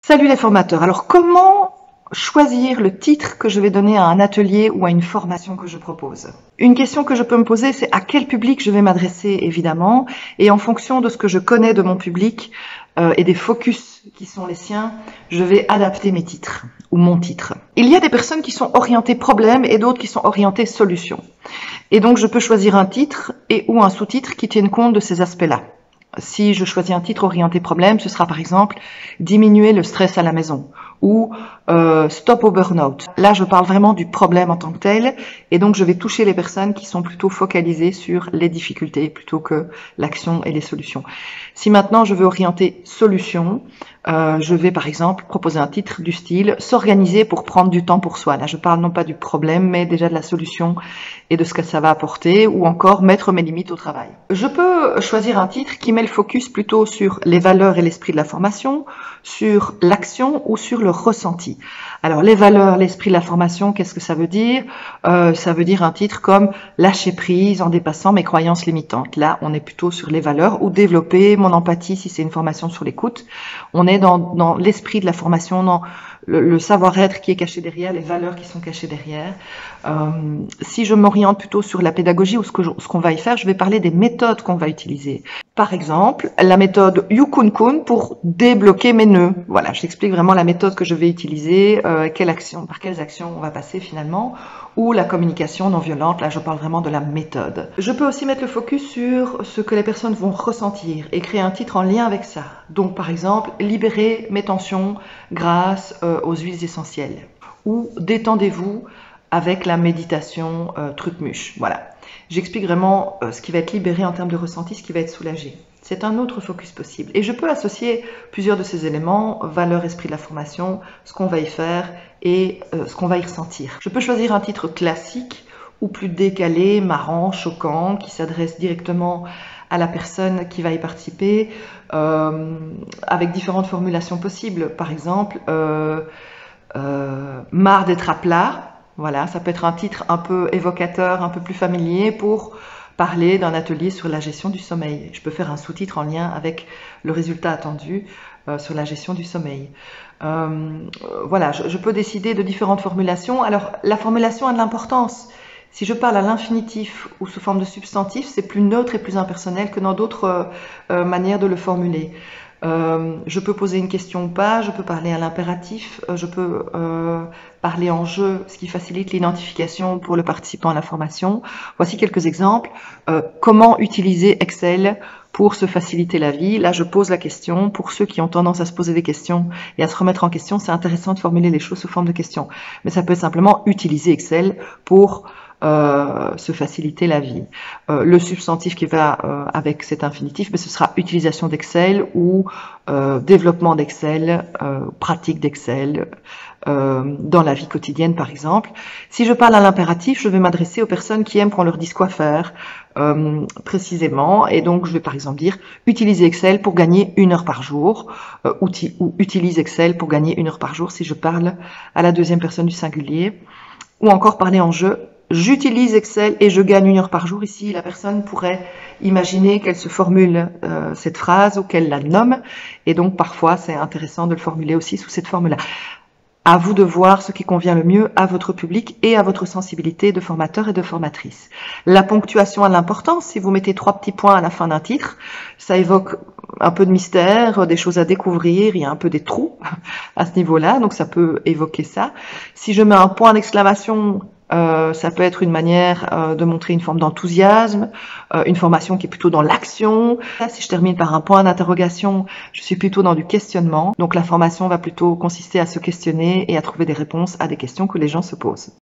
Salut les formateurs. Alors comment choisir le titre que je vais donner à un atelier ou à une formation que je propose? Une question que je peux me poser, c'est à quel public je vais m'adresser, évidemment, et en fonction de ce que je connais de mon public et des focus qui sont les siens, je vais adapter mes titres ou mon titre. Il y a des personnes qui sont orientées problème et d'autres qui sont orientées solution. Et donc je peux choisir un titre et ou un sous-titre qui tiennent compte de ces aspects-là. Si je choisis un titre orienté problème, ce sera par exemple « Diminuer le stress à la maison » ou Stop au burn-out. Là, je parle vraiment du problème en tant que tel, et donc je vais toucher les personnes qui sont plutôt focalisées sur les difficultés plutôt que l'action et les solutions. Si maintenant je veux orienter solution, je vais par exemple proposer un titre du style « S'organiser pour prendre du temps pour soi ». Là, je parle non pas du problème, mais déjà de la solution et de ce que ça va apporter, ou encore mettre mes limites au travail. Je peux choisir un titre qui met le focus plutôt sur les valeurs et l'esprit de la formation, sur l'action ou sur le ressenti. Alors les valeurs, l'esprit de la formation, qu'est-ce que ça veut dire? Ça veut dire un titre comme « Lâcher prise en dépassant mes croyances limitantes ». Là, on est plutôt sur les valeurs, ou « Développer mon empathie » si c'est une formation sur l'écoute. On est dans l'esprit de la formation, dans le savoir-être qui est caché derrière, les valeurs qui sont cachées derrière. Si je m'oriente plutôt sur la pédagogie ou ce qu'on va y faire, je vais parler des méthodes qu'on va utiliser. Par exemple, la méthode Yukunkun pour débloquer mes nœuds. Voilà, j'explique vraiment la méthode que je vais utiliser, par quelles actions on va passer finalement, ou la communication non violente. Là, je parle vraiment de la méthode. Je peux aussi mettre le focus sur ce que les personnes vont ressentir et créer un titre en lien avec ça. Donc, par exemple, libérer mes tensions grâce aux huiles essentielles, ou détendez-vous avec la méditation Truc-Muche. Voilà. J'explique vraiment ce qui va être libéré en termes de ressenti, ce qui va être soulagé. C'est un autre focus possible. Et je peux associer plusieurs de ces éléments, valeur, esprit de la formation, ce qu'on va y faire et ce qu'on va y ressentir. Je peux choisir un titre classique ou plus décalé, marrant, choquant, qui s'adresse directement à la personne qui va y participer, avec différentes formulations possibles. Par exemple, marre d'être à plat. Voilà, ça peut être un titre un peu évocateur, un peu plus familier pour parler d'un atelier sur la gestion du sommeil. Je peux faire un sous-titre en lien avec le résultat attendu sur la gestion du sommeil. Voilà, je peux décider de différentes formulations. Alors, la formulation a de l'importance. Si je parle à l'infinitif ou sous forme de substantif, c'est plus neutre et plus impersonnel que dans d'autres manières de le formuler. Je peux poser une question ou pas, je peux parler à l'impératif, je peux parler en jeu, ce qui facilite l'identification pour le participant à la formation. Voici quelques exemples. Comment utiliser Excel pour se faciliter la vie? Là, je pose la question. Pour ceux qui ont tendance à se poser des questions et à se remettre en question, c'est intéressant de formuler les choses sous forme de questions. Mais ça peut être simplement utiliser Excel pour se faciliter la vie. Le substantif qui va avec cet infinitif, mais ce sera utilisation d'Excel ou développement d'Excel, pratique d'Excel dans la vie quotidienne par exemple. Si je parle à l'impératif, je vais m'adresser aux personnes qui aiment qu'on leur dise quoi faire précisément, et donc je vais par exemple dire utiliser Excel pour gagner 1 heure par jour, ou utilise Excel pour gagner 1 heure par jour si je parle à la deuxième personne du singulier, ou encore parler en jeu. J'utilise Excel et je gagne 1 heure par jour. Ici, la personne pourrait imaginer qu'elle se formule cette phrase ou qu'elle la nomme. Et donc, parfois, c'est intéressant de le formuler aussi sous cette forme-là. À vous de voir ce qui convient le mieux à votre public et à votre sensibilité de formateur et de formatrice. La ponctuation a de l'importance. Si vous mettez 3 petits points à la fin d'un titre, ça évoque un peu de mystère, des choses à découvrir, il y a un peu des trous à ce niveau-là, donc ça peut évoquer ça. Si je mets un point d'exclamation, ça peut être une manière de montrer une forme d'enthousiasme, une formation qui est plutôt dans l'action. Si je termine par un point d'interrogation, je suis plutôt dans du questionnement. Donc la formation va plutôt consister à se questionner et à trouver des réponses à des questions que les gens se posent.